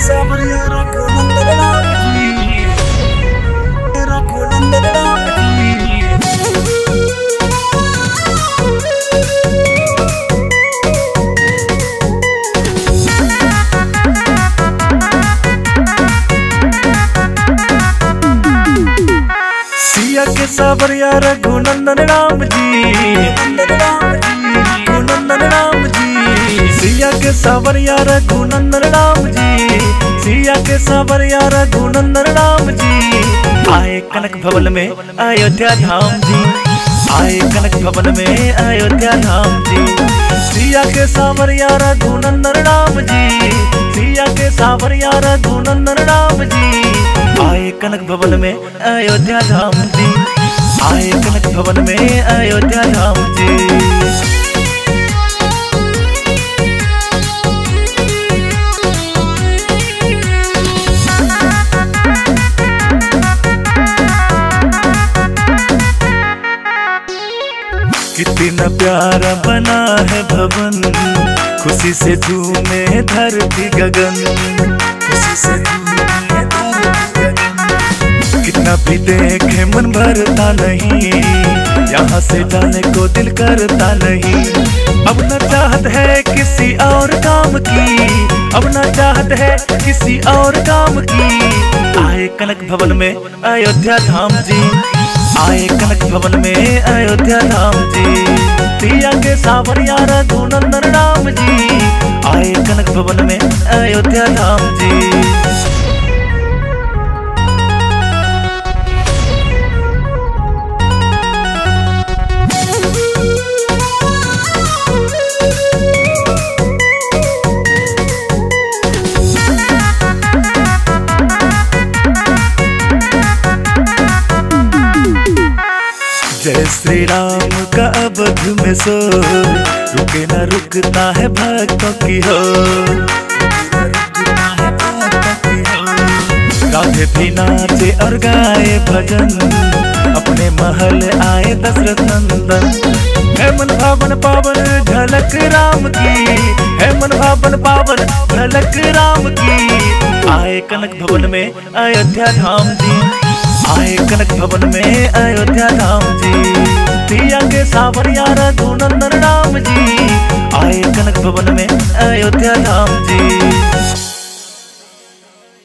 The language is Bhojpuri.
सावरिया रघुनंदन राम जी, रघुनंदन राम जी। सिया के सावरिया रघुनंदन राम जी, रघुनंदन राम जी। सिया के सावरिया रघुनंदन राम जी, सिया के सावरिया रघुनंदन राम जी। आए कनक भवन में अयोध्या धाम जी, आए कनक भवन में अयोध्या धाम जी। सिया के सावरिया रघुनंदन राम जी, सिया के सावरिया रघुनंदन राम जी। आए कनक भवन में अयोध्या धाम जी, आए कनक भवन में अयोध्या धाम जी। कितना प्यारा बना है भवन, खुशी से झूमे धरती गगन, खुशी से झूमे धरती गगन। कितना भी देखे मन भरता नहीं, यहाँ से जाने को दिल करता नहीं। अब न चाहत है किसी और काम की, अब न चाहत है किसी और काम की। आए कनक भवन में अयोध्या धाम जी, आए कनक भवन में अयोध्या धाम जी। सिया के सावरिया रघुनंदन राम जी, आए कनक भवन में अयोध्या धाम जी। जय श्री राम का अवध में शोर, रुके न रुकता है भक्तों की होर। राधे भी नाचे और गाए भजन, अपने महल आए दशरथ नंदन। है मन भावन पावन झलक राम की, है मन भावन पावन झलक राम की। आए कनक भवन में अयोध्या धाम जी, आए कनक भवन में अयोध्या धाम जी। सिया के सावरिया रघुनंदन राम जी, आए कनक भवन में अयोध्या धाम जी।